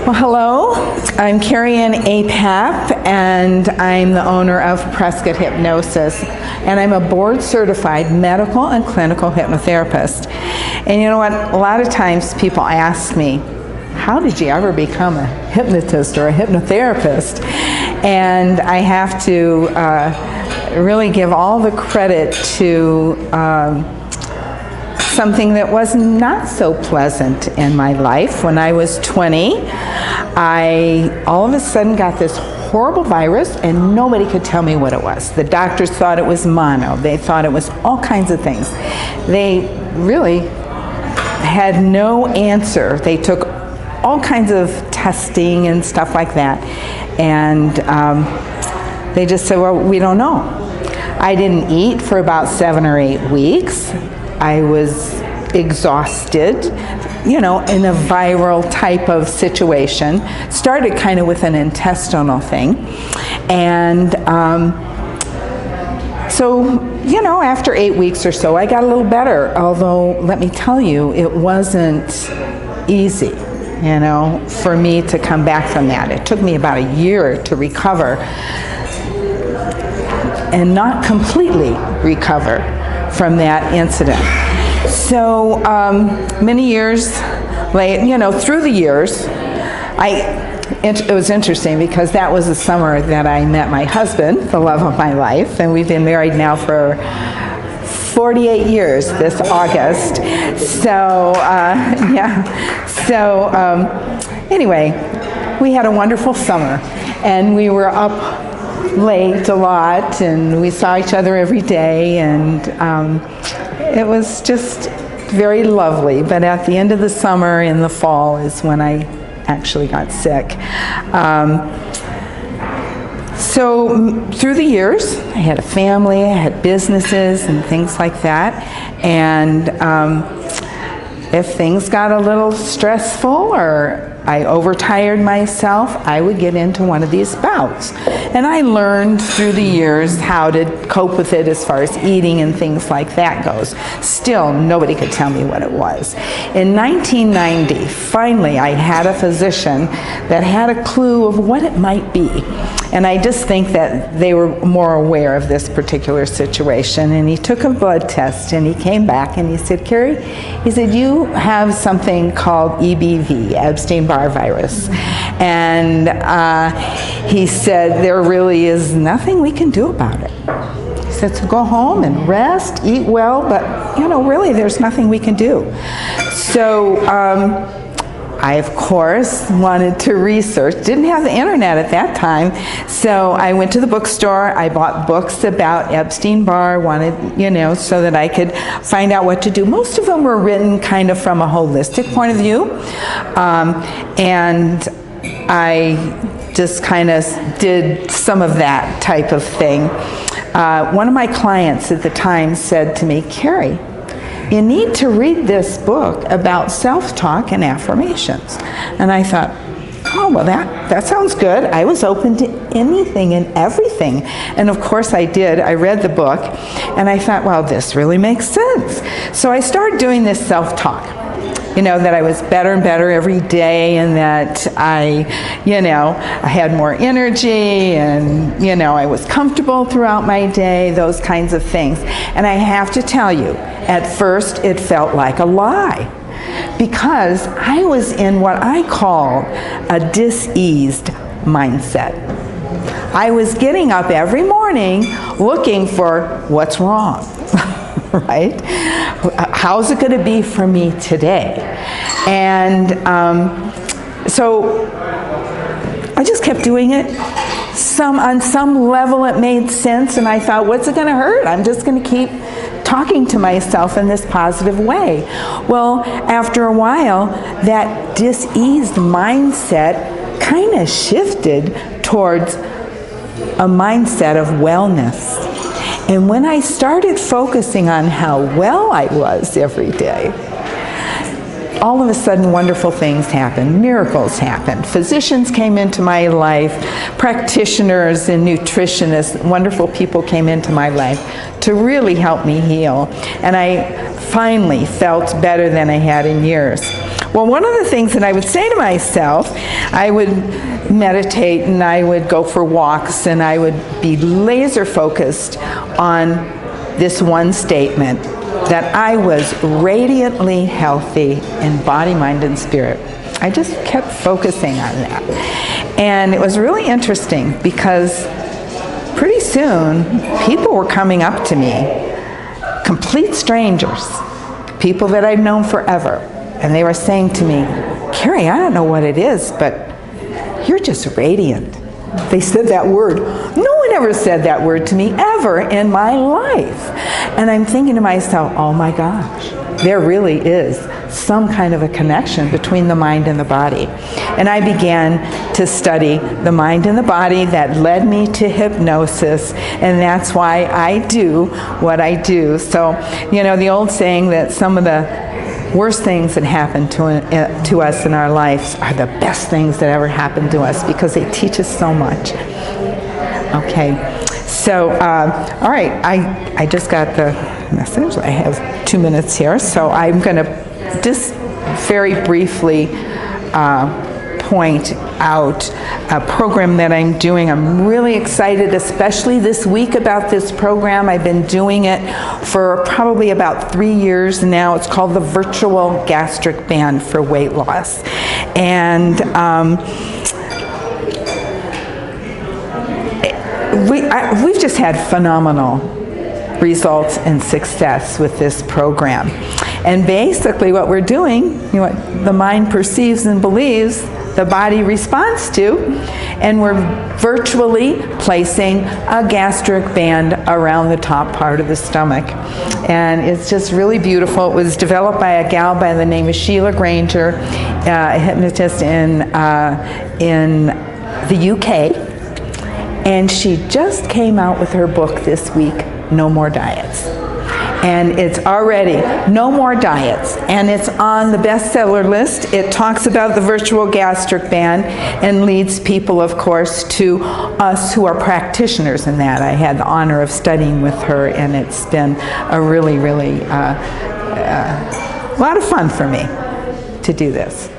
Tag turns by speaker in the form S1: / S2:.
S1: Well, hello, I'm Carrie Ann and I'm the owner of Prescott Hypnosis, and I'm a board-certified medical and clinical hypnotherapist. And you know what, a lot of times people ask me, how did you ever become a hypnotist or a hypnotherapist? And I have to really give all the credit to something that was not so pleasant in my life. When I was 20, I all of a sudden got this horrible virus and nobody could tell me what it was. The doctors thought it was mono. They thought it was all kinds of things. They really had no answer. They took all kinds of testing and stuff like that, and they just said, well, we don't know. I didn't eat for about 7 or 8 weeks. I was exhausted, you know, in a viral type of situation. Started kind of with an intestinal thing. And so, you know, after 8 weeks or so, I got a little better. Although, let me tell you, it wasn't easy, you know, for me to come back from that. It took me about a year to recover and not completely recover from that incident. So many years later, you know, through the years, it was interesting because that was the summer that I met my husband, the love of my life, and we've been married now for 48 years this August. So, anyway, we had a wonderful summer, and we were up late a lot, and we saw each other every day, and it was just very lovely. But at the end of the summer, in the fall, is when I actually got sick. So through the years, I had a family, I had businesses and things like that, and if things got a little stressful or I overtired myself, I would get into one of these bouts. And I learned through the years how to cope with it as far as eating and things like that goes. Still, nobody could tell me what it was. In 1990, finally, I had a physician that had a clue of what it might be. And I just think that they were more aware of this particular situation. And he took a blood test, and he came back and he said, Carrie, he said, you have something called EBV, Epstein-Barr virus. And he said, there really is nothing we can do about it. He said, so go home and rest, eat well, but, you know, really there's nothing we can do. So I, of course, wanted to research. Didn't have the internet at that time, so I went to the bookstore. I bought books about Epstein-Barr, wanted, you know, so that I could find out what to do. Most of them were written kind of from a holistic point of view, and I just kind of did some of that type of thing. One of my clients at the time said to me, Carrie, you need to read this book about self-talk and affirmations. And I thought, oh, well, that sounds good. I was open to anything and everything. And of course I did. I read the book, and I thought, well, this really makes sense. So I started doing this self-talk. You know, that I was better and better every day, and that I had more energy, and, you know, I was comfortable throughout my day, those kinds of things. And I have to tell you, at first it felt like a lie, because I was in what I call a diseased mindset. I was getting up every morning looking for what's wrong. Right? How's it going to be for me today? And so I just kept doing it. On some level it made sense, and I thought, what's it going to hurt? I'm just going to keep talking to myself in this positive way. Well, after a while, that diseased mindset kind of shifted towards a mindset of wellness. And when I started focusing on how well I was every day, all of a sudden wonderful things happened, miracles happened. Physicians came into my life, practitioners and nutritionists, wonderful people came into my life to really help me heal. And I finally felt better than I had in years. Well, one of the things that I would say to myself, I would meditate and I would go for walks and I would be laser focused on this one statement, that I was radiantly healthy in body, mind, and spirit. I just kept focusing on that. And it was really interesting because pretty soon people were coming up to me, complete strangers, people that I'd known forever, and they were saying to me, Carrie, I don't know what it is, but you're just radiant. They said that word. No one ever said that word to me ever in my life. And I'm thinking to myself, oh my gosh, there really is some kind of a connection between the mind and the body. And I began to study the mind and the body. That led me to hypnosis, and that's why I do what I do. So, you know, the old saying that some of the worst things that happen to us in our lives are the best things that ever happened to us, because they teach us so much. Okay, so all right, I just got the message. I have 2 minutes here, so I'm going to just very briefly point out a program that I'm doing. I'm really excited, especially this week, about this program. I've been doing it for probably about 3 years now. It's called the Virtual Gastric Band for Weight Loss. And we've just had phenomenal results and success with this program. And basically what we're doing, you know, what the mind perceives and believes, the body responds to, and we're virtually placing a gastric band around the top part of the stomach. And it's just really beautiful. It was developed by a gal by the name of Sheila Granger, a hypnotist in the UK. And she just came out with her book this week, No More Diets. And it's already No More Diets, and it's on the bestseller list. It talks about the virtual gastric band and leads people, of course, to us who are practitioners in that. I had the honor of studying with her, and it's been a really, really a lot of fun for me to do this.